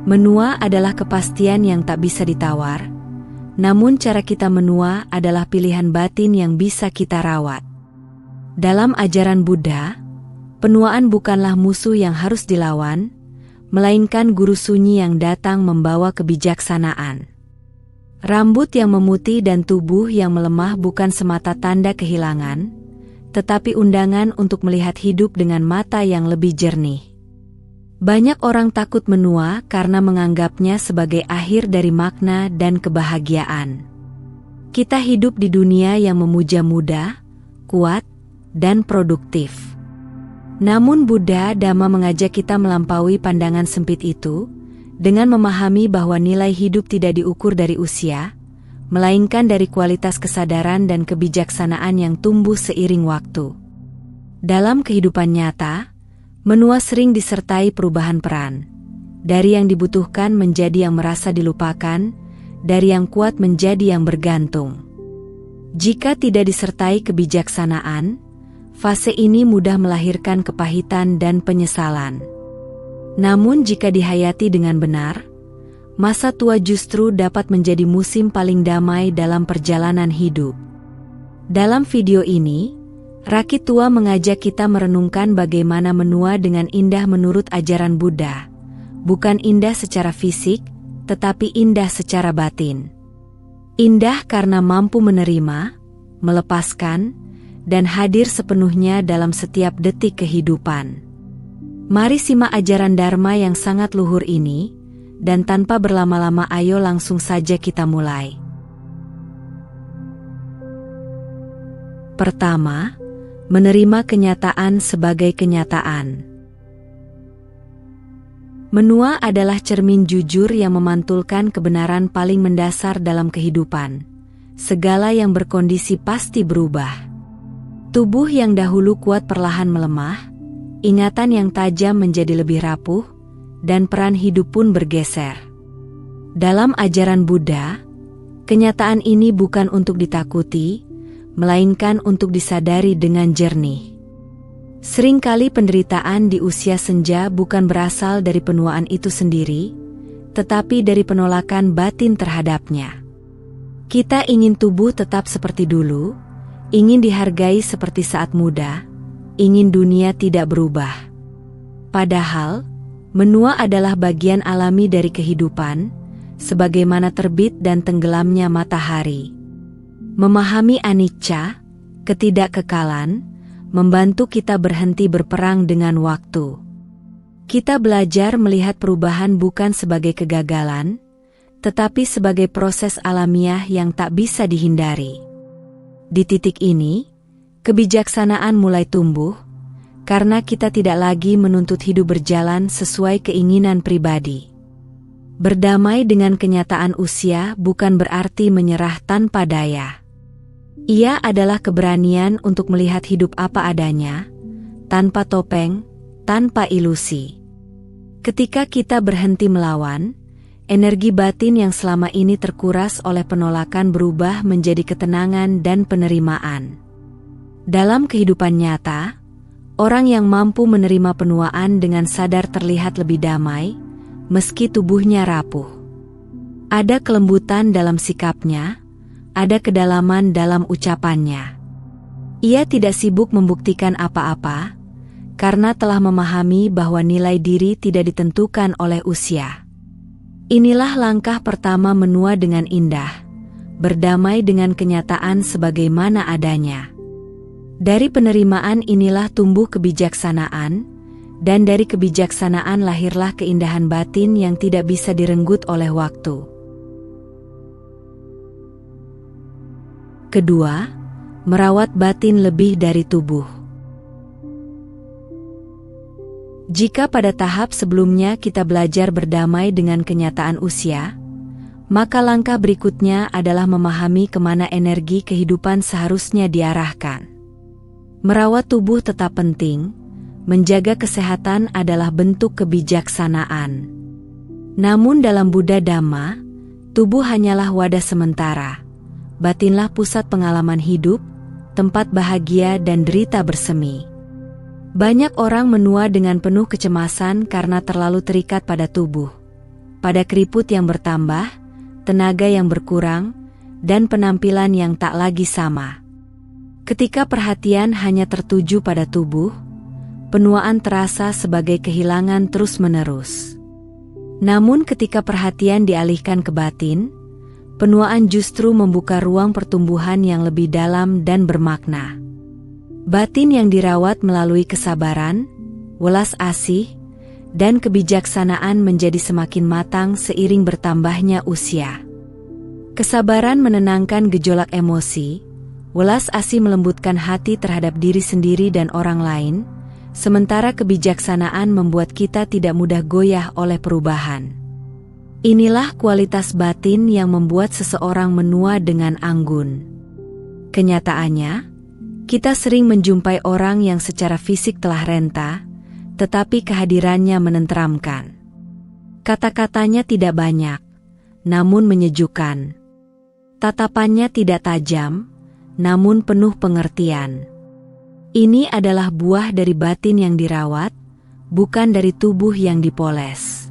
Menua adalah kepastian yang tak bisa ditawar, namun cara kita menua adalah pilihan batin yang bisa kita rawat. Dalam ajaran Buddha, penuaan bukanlah musuh yang harus dilawan, melainkan guru sunyi yang datang membawa kebijaksanaan. Rambut yang memutih dan tubuh yang melemah bukan semata tanda kehilangan, tetapi undangan untuk melihat hidup dengan mata yang lebih jernih. Banyak orang takut menua karena menganggapnya sebagai akhir dari makna dan kebahagiaan. Kita hidup di dunia yang memuja muda, kuat, dan produktif. Namun Buddha Dhamma mengajak kita melampaui pandangan sempit itu, dengan memahami bahwa nilai hidup tidak diukur dari usia, melainkan dari kualitas kesadaran dan kebijaksanaan yang tumbuh seiring waktu. Dalam kehidupan nyata, menua sering disertai perubahan peran. Dari yang dibutuhkan menjadi yang merasa dilupakan, dari yang kuat menjadi yang bergantung. Jika tidak disertai kebijaksanaan, fase ini mudah melahirkan kepahitan dan penyesalan. Namun jika dihayati dengan benar, masa tua justru dapat menjadi musim paling damai dalam perjalanan hidup. Dalam video ini, Rakit Tua mengajak kita merenungkan bagaimana menua dengan indah menurut ajaran Buddha. Bukan indah secara fisik, tetapi indah secara batin. Indah karena mampu menerima, melepaskan, dan hadir sepenuhnya dalam setiap detik kehidupan. Mari simak ajaran Dharma yang sangat luhur ini, dan tanpa berlama-lama ayo langsung saja kita mulai. Pertama, menerima kenyataan sebagai kenyataan. Menua adalah cermin jujur yang memantulkan kebenaran paling mendasar dalam kehidupan. Segala yang berkondisi pasti berubah. Tubuh yang dahulu kuat perlahan melemah, ingatan yang tajam menjadi lebih rapuh, dan peran hidup pun bergeser. Dalam ajaran Buddha, kenyataan ini bukan untuk ditakuti, melainkan untuk disadari dengan jernih. Seringkali penderitaan di usia senja bukan berasal dari penuaan itu sendiri, tetapi dari penolakan batin terhadapnya. Kita ingin tubuh tetap seperti dulu, ingin dihargai seperti saat muda, ingin dunia tidak berubah. Padahal, menua adalah bagian alami dari kehidupan, sebagaimana terbit dan tenggelamnya matahari. Memahami anicca, ketidakkekalan, membantu kita berhenti berperang dengan waktu. Kita belajar melihat perubahan bukan sebagai kegagalan, tetapi sebagai proses alamiah yang tak bisa dihindari. Di titik ini, kebijaksanaan mulai tumbuh, karena kita tidak lagi menuntut hidup berjalan sesuai keinginan pribadi. Berdamai dengan kenyataan usia bukan berarti menyerah tanpa daya. Ia adalah keberanian untuk melihat hidup apa adanya, tanpa topeng, tanpa ilusi. Ketika kita berhenti melawan, energi batin yang selama ini terkuras oleh penolakan berubah menjadi ketenangan dan penerimaan. Dalam kehidupan nyata, orang yang mampu menerima penuaan dengan sadar terlihat lebih damai, meski tubuhnya rapuh. Ada kelembutan dalam sikapnya, ada kedalaman dalam ucapannya. Ia tidak sibuk membuktikan apa-apa, karena telah memahami bahwa nilai diri tidak ditentukan oleh usia. Inilah langkah pertama menua dengan indah, berdamai dengan kenyataan sebagaimana adanya. Dari penerimaan inilah tumbuh kebijaksanaan, dan dari kebijaksanaan lahirlah keindahan batin yang tidak bisa direnggut oleh waktu. Kedua, merawat batin lebih dari tubuh. Jika pada tahap sebelumnya kita belajar berdamai dengan kenyataan usia, maka langkah berikutnya adalah memahami kemana energi kehidupan seharusnya diarahkan. Merawat tubuh tetap penting, menjaga kesehatan adalah bentuk kebijaksanaan. Namun dalam Buddha Dhamma, tubuh hanyalah wadah sementara. Batinlah pusat pengalaman hidup, tempat bahagia dan derita bersemi. Banyak orang menua dengan penuh kecemasan karena terlalu terikat pada tubuh. pada keriput yang bertambah, tenaga yang berkurang, dan penampilan yang tak lagi sama. Ketika perhatian hanya tertuju pada tubuh, penuaan terasa sebagai kehilangan terus-menerus. Namun ketika perhatian dialihkan ke batin, penuaan justru membuka ruang pertumbuhan yang lebih dalam dan bermakna. Batin yang dirawat melalui kesabaran, welas asih, dan kebijaksanaan menjadi semakin matang seiring bertambahnya usia. Kesabaran menenangkan gejolak emosi, welas asih melembutkan hati terhadap diri sendiri dan orang lain, sementara kebijaksanaan membuat kita tidak mudah goyah oleh perubahan. Inilah kualitas batin yang membuat seseorang menua dengan anggun. Kenyataannya, kita sering menjumpai orang yang secara fisik telah renta, tetapi kehadirannya menenteramkan. Kata-katanya tidak banyak, namun menyejukkan. Tatapannya tidak tajam, namun penuh pengertian. Ini adalah buah dari batin yang dirawat, bukan dari tubuh yang dipoles.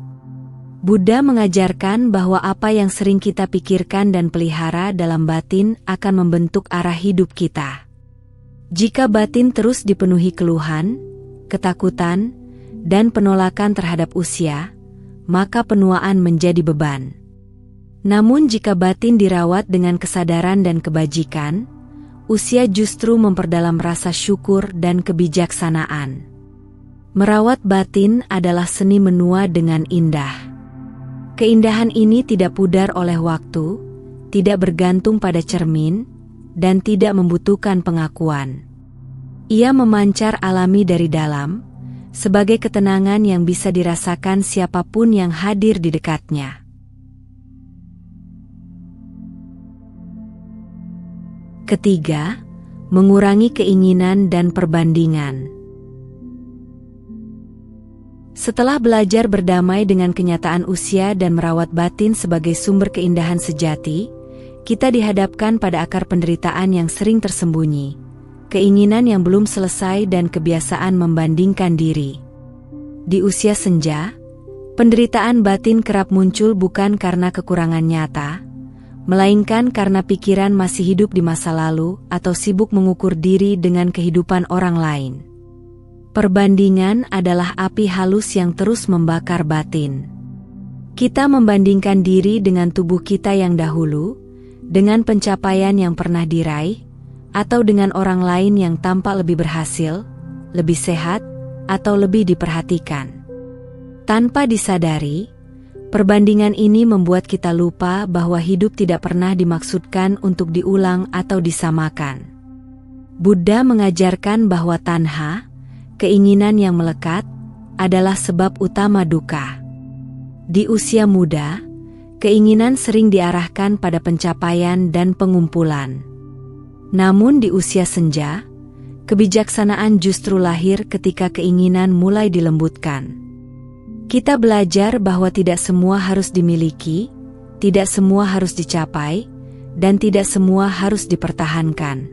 Buddha mengajarkan bahwa apa yang sering kita pikirkan dan pelihara dalam batin akan membentuk arah hidup kita. Jika batin terus dipenuhi keluhan, ketakutan, dan penolakan terhadap usia, maka penuaan menjadi beban. Namun jika batin dirawat dengan kesadaran dan kebajikan, usia justru memperdalam rasa syukur dan kebijaksanaan. Merawat batin adalah seni menua dengan indah. Keindahan ini tidak pudar oleh waktu, tidak bergantung pada cermin, dan tidak membutuhkan pengakuan. Ia memancar alami dari dalam, sebagai ketenangan yang bisa dirasakan siapapun yang hadir di dekatnya. Ketiga, mengurangi keinginan dan perbandingan. Setelah belajar berdamai dengan kenyataan usia dan merawat batin sebagai sumber keindahan sejati, kita dihadapkan pada akar penderitaan yang sering tersembunyi, keinginan yang belum selesai dan kebiasaan membandingkan diri. Di usia senja, penderitaan batin kerap muncul bukan karena kekurangan nyata, melainkan karena pikiran masih hidup di masa lalu atau sibuk mengukur diri dengan kehidupan orang lain. Perbandingan adalah api halus yang terus membakar batin. Kita membandingkan diri dengan tubuh kita yang dahulu, dengan pencapaian yang pernah diraih, atau dengan orang lain yang tampak lebih berhasil, lebih sehat, atau lebih diperhatikan. Tanpa disadari, perbandingan ini membuat kita lupa bahwa hidup tidak pernah dimaksudkan untuk diulang atau disamakan. Buddha mengajarkan bahwa tanha, keinginan yang melekat, adalah sebab utama duka. Di usia muda, keinginan sering diarahkan pada pencapaian dan pengumpulan. Namun di usia senja, kebijaksanaan justru lahir ketika keinginan mulai dilembutkan. Kita belajar bahwa tidak semua harus dimiliki, tidak semua harus dicapai, dan tidak semua harus dipertahankan.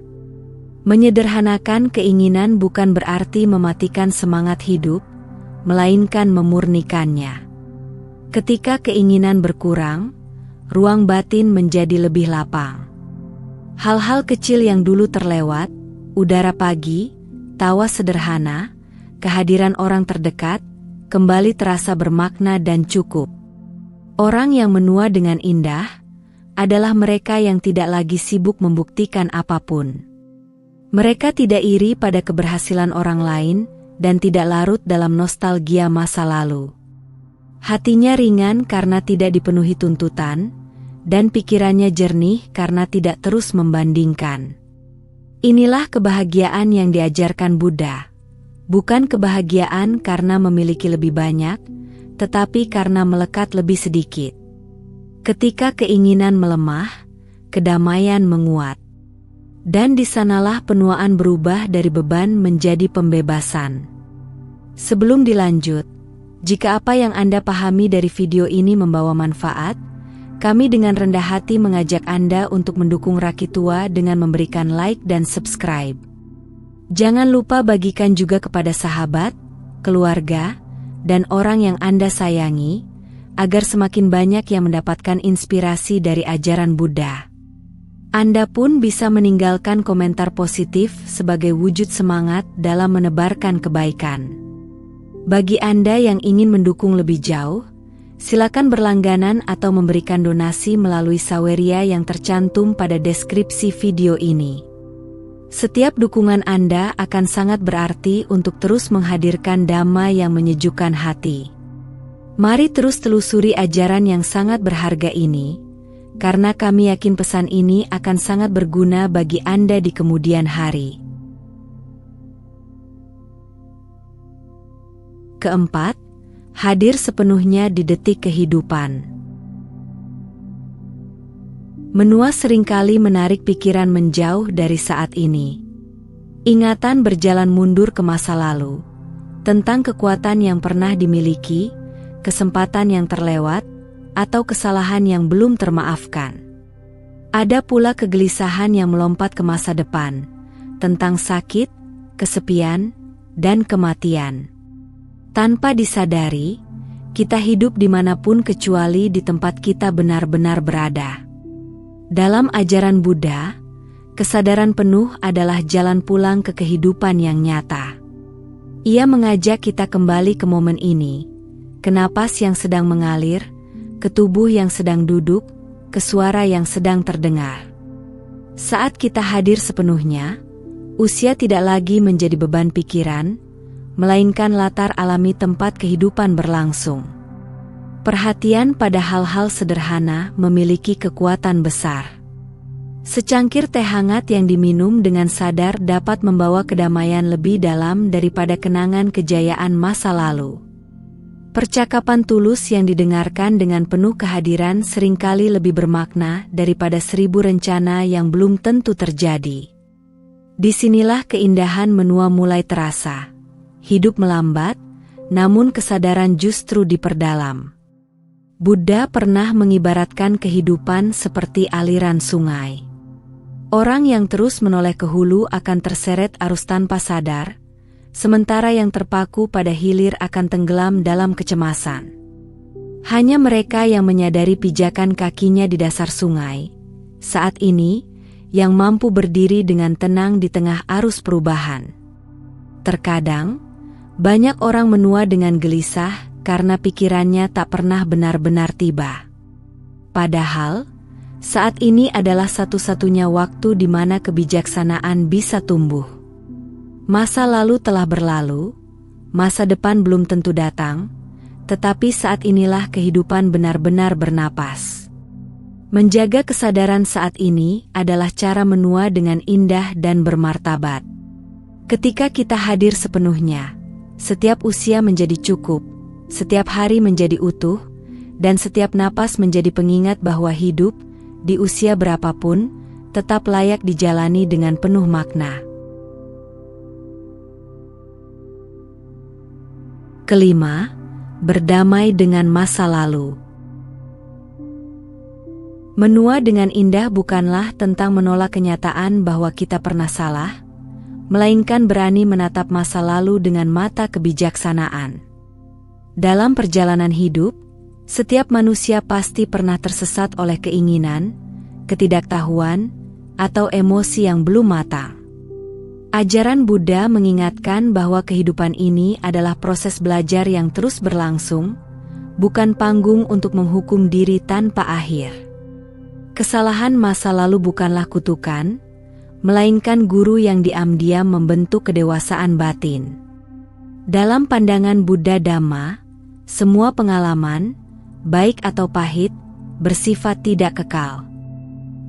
Menyederhanakan keinginan bukan berarti mematikan semangat hidup, melainkan memurnikannya. Ketika keinginan berkurang, ruang batin menjadi lebih lapang. Hal-hal kecil yang dulu terlewat, udara pagi, tawa sederhana, kehadiran orang terdekat, kembali terasa bermakna dan cukup. Orang yang menua dengan indah adalah mereka yang tidak lagi sibuk membuktikan apapun. Mereka tidak iri pada keberhasilan orang lain dan tidak larut dalam nostalgia masa lalu. Hatinya ringan karena tidak dipenuhi tuntutan, dan pikirannya jernih karena tidak terus membandingkan. Inilah kebahagiaan yang diajarkan Buddha. Bukan kebahagiaan karena memiliki lebih banyak, tetapi karena melekat lebih sedikit. Ketika keinginan melemah, kedamaian menguat. Dan di sanalah penuaan berubah dari beban menjadi pembebasan. Sebelum dilanjut, jika apa yang Anda pahami dari video ini membawa manfaat, kami dengan rendah hati mengajak Anda untuk mendukung Rakitua dengan memberikan like dan subscribe. Jangan lupa bagikan juga kepada sahabat, keluarga, dan orang yang Anda sayangi, agar semakin banyak yang mendapatkan inspirasi dari ajaran Buddha. Anda pun bisa meninggalkan komentar positif sebagai wujud semangat dalam menebarkan kebaikan. Bagi Anda yang ingin mendukung lebih jauh, silakan berlangganan atau memberikan donasi melalui saweria yang tercantum pada deskripsi video ini. Setiap dukungan Anda akan sangat berarti untuk terus menghadirkan dhamma yang menyejukkan hati. Mari terus telusuri ajaran yang sangat berharga ini, karena kami yakin pesan ini akan sangat berguna bagi Anda di kemudian hari. Keempat, hadir sepenuhnya di detik kehidupan. Menua seringkali menarik pikiran menjauh dari saat ini. Ingatan berjalan mundur ke masa lalu, tentang kekuatan yang pernah dimiliki, kesempatan yang terlewat, atau kesalahan yang belum termaafkan. Ada pula kegelisahan yang melompat ke masa depan, tentang sakit, kesepian, dan kematian. Tanpa disadari, kita hidup dimanapun kecuali di tempat kita benar-benar berada. Dalam ajaran Buddha, kesadaran penuh adalah jalan pulang ke kehidupan yang nyata. Ia mengajak kita kembali ke momen ini, ke napas yang sedang mengalir, ke tubuh yang sedang duduk, ke suara yang sedang terdengar. Saat kita hadir sepenuhnya, usia tidak lagi menjadi beban pikiran, melainkan latar alami tempat kehidupan berlangsung. Perhatian pada hal-hal sederhana memiliki kekuatan besar. Secangkir teh hangat yang diminum dengan sadar dapat membawa kedamaian lebih dalam daripada kenangan kejayaan masa lalu. Percakapan tulus yang didengarkan dengan penuh kehadiran seringkali lebih bermakna daripada 1000 rencana yang belum tentu terjadi. Disinilah keindahan menua mulai terasa. Hidup melambat, namun kesadaran justru diperdalam. Buddha pernah mengibaratkan kehidupan seperti aliran sungai. Orang yang terus menoleh ke hulu akan terseret arus tanpa sadar, sementara yang terpaku pada hilir akan tenggelam dalam kecemasan. Hanya mereka yang menyadari pijakan kakinya di dasar sungai, saat ini, yang mampu berdiri dengan tenang di tengah arus perubahan. Terkadang, banyak orang menua dengan gelisah karena pikirannya tak pernah benar-benar tiba. Padahal, saat ini adalah satu-satunya waktu di mana kebijaksanaan bisa tumbuh. Masa lalu telah berlalu, masa depan belum tentu datang, tetapi saat inilah kehidupan benar-benar bernapas. Menjaga kesadaran saat ini adalah cara menua dengan indah dan bermartabat. Ketika kita hadir sepenuhnya, setiap usia menjadi cukup, setiap hari menjadi utuh, dan setiap napas menjadi pengingat bahwa hidup, di usia berapapun, tetap layak dijalani dengan penuh makna. Kelima, berdamai dengan masa lalu. Menua dengan indah bukanlah tentang menolak kenyataan bahwa kita pernah salah, melainkan berani menatap masa lalu dengan mata kebijaksanaan. Dalam perjalanan hidup, setiap manusia pasti pernah tersesat oleh keinginan, ketidaktahuan, atau emosi yang belum matang. Ajaran Buddha mengingatkan bahwa kehidupan ini adalah proses belajar yang terus berlangsung, bukan panggung untuk menghukum diri tanpa akhir. Kesalahan masa lalu bukanlah kutukan, melainkan guru yang diam-diam membentuk kedewasaan batin. Dalam pandangan Buddha Dhamma, semua pengalaman, baik atau pahit, bersifat tidak kekal.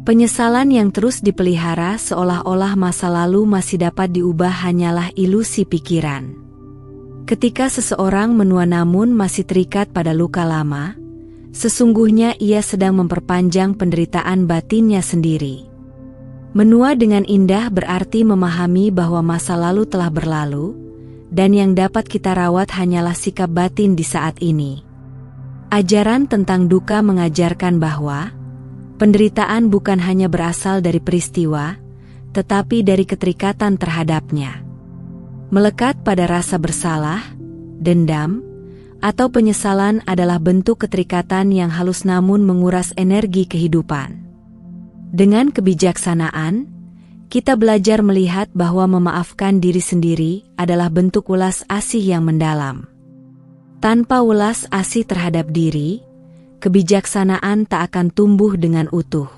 Penyesalan yang terus dipelihara seolah-olah masa lalu masih dapat diubah hanyalah ilusi pikiran. Ketika seseorang menua namun masih terikat pada luka lama, sesungguhnya ia sedang memperpanjang penderitaan batinnya sendiri. Menua dengan indah berarti memahami bahwa masa lalu telah berlalu, dan yang dapat kita rawat hanyalah sikap batin di saat ini. Ajaran tentang duka mengajarkan bahwa penderitaan bukan hanya berasal dari peristiwa, tetapi dari keterikatan terhadapnya. Melekat pada rasa bersalah, dendam, atau penyesalan adalah bentuk keterikatan yang halus namun menguras energi kehidupan. Dengan kebijaksanaan, kita belajar melihat bahwa memaafkan diri sendiri adalah bentuk welas asih yang mendalam. Tanpa welas asih terhadap diri, kebijaksanaan tak akan tumbuh dengan utuh.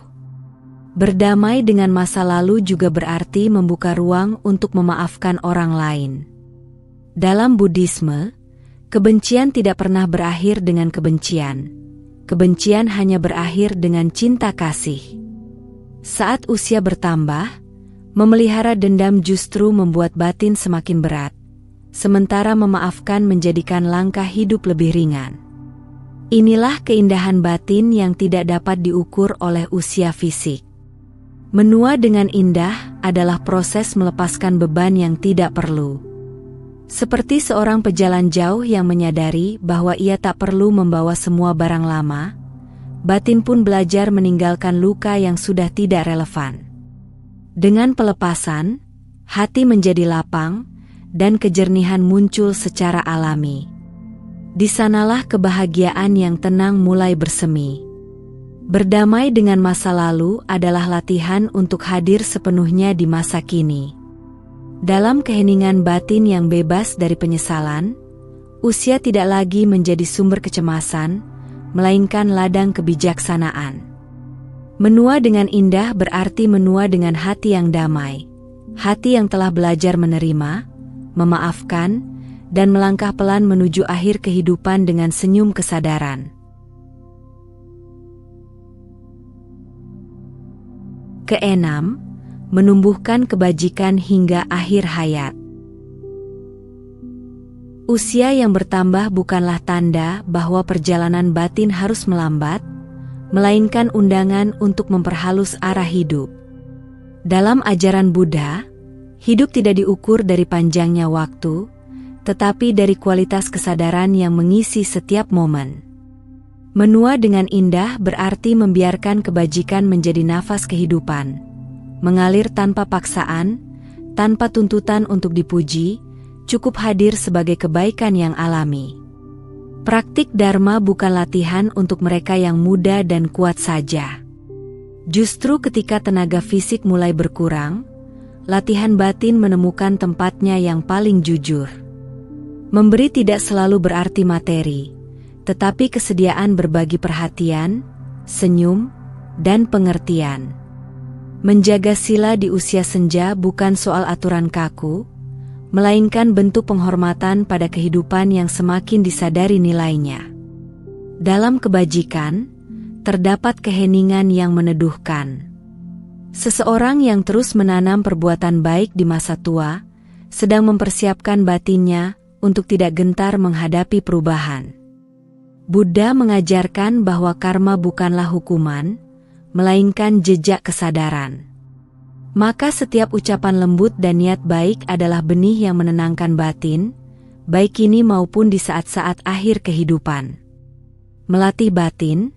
Berdamai dengan masa lalu juga berarti membuka ruang untuk memaafkan orang lain. Dalam Buddhisme, kebencian tidak pernah berakhir dengan kebencian. Kebencian hanya berakhir dengan cinta kasih. Saat usia bertambah, memelihara dendam justru membuat batin semakin berat, sementara memaafkan menjadikan langkah hidup lebih ringan. Inilah keindahan batin yang tidak dapat diukur oleh usia fisik. Menua dengan indah adalah proses melepaskan beban yang tidak perlu. Seperti seorang pejalan jauh yang menyadari bahwa ia tak perlu membawa semua barang lama, batin pun belajar meninggalkan luka yang sudah tidak relevan. Dengan pelepasan, hati menjadi lapang, dan kejernihan muncul secara alami. Di sanalah kebahagiaan yang tenang mulai bersemi. Berdamai dengan masa lalu adalah latihan untuk hadir sepenuhnya di masa kini. Dalam keheningan batin yang bebas dari penyesalan, usia tidak lagi menjadi sumber kecemasan, melainkan ladang kebijaksanaan. Menua dengan indah berarti menua dengan hati yang damai, hati yang telah belajar menerima, memaafkan, dan melangkah pelan menuju akhir kehidupan dengan senyum kesadaran. Keenam, menumbuhkan kebajikan hingga akhir hayat. Usia yang bertambah bukanlah tanda bahwa perjalanan batin harus melambat, melainkan undangan untuk memperhalus arah hidup. Dalam ajaran Buddha, hidup tidak diukur dari panjangnya waktu, tetapi dari kualitas kesadaran yang mengisi setiap momen. Menua dengan indah berarti membiarkan kebajikan menjadi nafas kehidupan, mengalir tanpa paksaan, tanpa tuntutan untuk dipuji, cukup hadir sebagai kebaikan yang alami. Praktik Dharma bukan latihan untuk mereka yang muda dan kuat saja. Justru ketika tenaga fisik mulai berkurang, latihan batin menemukan tempatnya yang paling jujur. Memberi tidak selalu berarti materi, tetapi kesediaan berbagi perhatian, senyum, dan pengertian. Menjaga sila di usia senja bukan soal aturan kaku, melainkan bentuk penghormatan pada kehidupan yang semakin disadari nilainya. Dalam kebajikan, terdapat keheningan yang meneduhkan. Seseorang yang terus menanam perbuatan baik di masa tua, sedang mempersiapkan batinnya untuk tidak gentar menghadapi perubahan. Buddha mengajarkan bahwa karma bukanlah hukuman, melainkan jejak kesadaran. Maka setiap ucapan lembut dan niat baik adalah benih yang menenangkan batin, baik kini maupun di saat-saat akhir kehidupan. Melatih batin,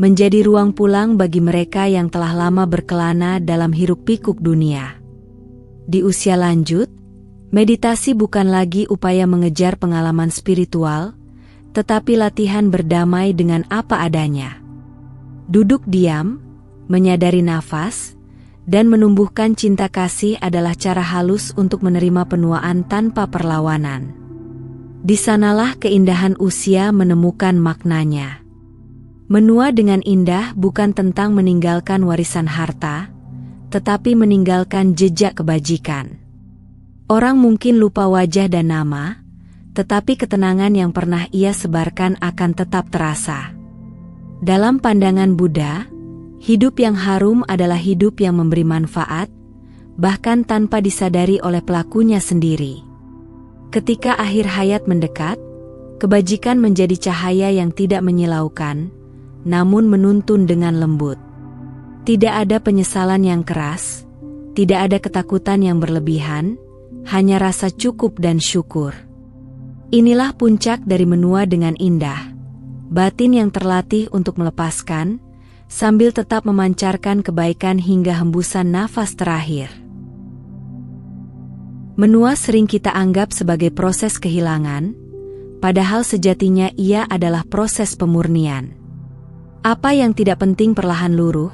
menjadi ruang pulang bagi mereka yang telah lama berkelana dalam hiruk-pikuk dunia. Di usia lanjut, meditasi bukan lagi upaya mengejar pengalaman spiritual, tetapi latihan berdamai dengan apa adanya. Duduk diam, menyadari nafas, dan menumbuhkan cinta kasih adalah cara halus untuk menerima penuaan tanpa perlawanan. Di sanalah keindahan usia menemukan maknanya. Menua dengan indah bukan tentang meninggalkan warisan harta, tetapi meninggalkan jejak kebajikan. Orang mungkin lupa wajah dan nama, tetapi ketenangan yang pernah ia sebarkan akan tetap terasa. Dalam pandangan Buddha, hidup yang harum adalah hidup yang memberi manfaat, bahkan tanpa disadari oleh pelakunya sendiri. Ketika akhir hayat mendekat, kebajikan menjadi cahaya yang tidak menyilaukan, namun menuntun dengan lembut. Tidak ada penyesalan yang keras, tidak ada ketakutan yang berlebihan, hanya rasa cukup dan syukur. Inilah puncak dari menua dengan indah, batin yang terlatih untuk melepaskan, sambil tetap memancarkan kebaikan hingga hembusan nafas terakhir. Menua sering kita anggap sebagai proses kehilangan, padahal sejatinya ia adalah proses pemurnian. Apa yang tidak penting perlahan luruh,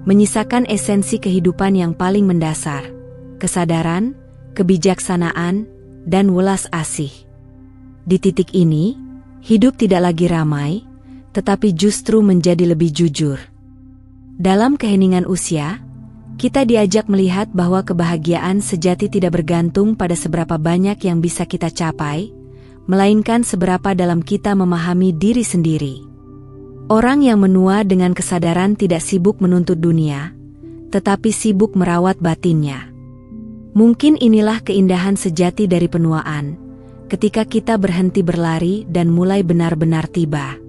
menyisakan esensi kehidupan yang paling mendasar, kesadaran, kebijaksanaan, dan welas asih. Di titik ini, hidup tidak lagi ramai, tetapi justru menjadi lebih jujur. Dalam keheningan usia, kita diajak melihat bahwa kebahagiaan sejati tidak bergantung pada seberapa banyak yang bisa kita capai, melainkan seberapa dalam kita memahami diri sendiri. Orang yang menua dengan kesadaran tidak sibuk menuntut dunia, tetapi sibuk merawat batinnya. Mungkin inilah keindahan sejati dari penuaan, ketika kita berhenti berlari dan mulai benar-benar tiba.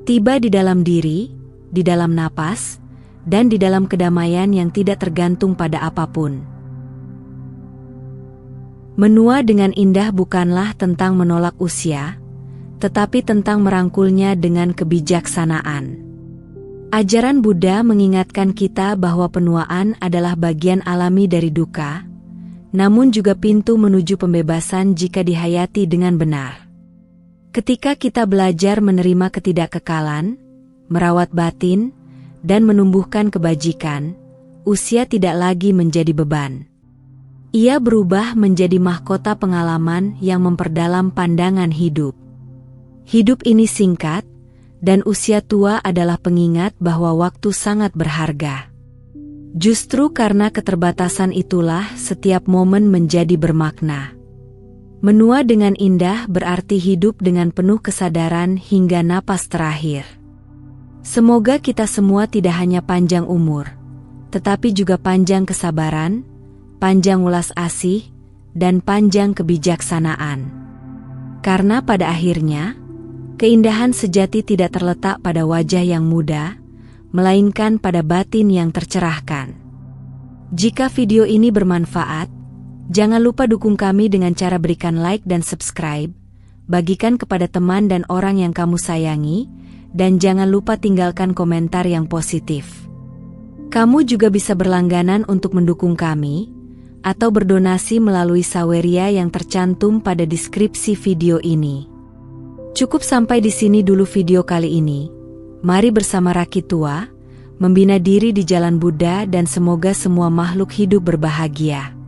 Tiba di dalam diri, di dalam napas, dan di dalam kedamaian yang tidak tergantung pada apapun. Menua dengan indah bukanlah tentang menolak usia, tetapi tentang merangkulnya dengan kebijaksanaan. Ajaran Buddha mengingatkan kita bahwa penuaan adalah bagian alami dari duka, namun juga pintu menuju pembebasan jika dihayati dengan benar. Ketika kita belajar menerima ketidakkekalan, merawat batin, dan menumbuhkan kebajikan, usia tidak lagi menjadi beban. Ia berubah menjadi mahkota pengalaman yang memperdalam pandangan hidup. Hidup ini singkat, dan usia tua adalah pengingat bahwa waktu sangat berharga. Justru karena keterbatasan itulah setiap momen menjadi bermakna. Menua dengan indah berarti hidup dengan penuh kesadaran hingga napas terakhir. Semoga kita semua tidak hanya panjang umur, tetapi juga panjang kesabaran, panjang welas asih, dan panjang kebijaksanaan. Karena pada akhirnya, keindahan sejati tidak terletak pada wajah yang muda, melainkan pada batin yang tercerahkan. Jika video ini bermanfaat, jangan lupa dukung kami dengan cara berikan like dan subscribe, bagikan kepada teman dan orang yang kamu sayangi, dan jangan lupa tinggalkan komentar yang positif. Kamu juga bisa berlangganan untuk mendukung kami, atau berdonasi melalui saweria yang tercantum pada deskripsi video ini. Cukup sampai di sini dulu video kali ini. Mari bersama Rakit Tua, membina diri di jalan Buddha dan semoga semua makhluk hidup berbahagia.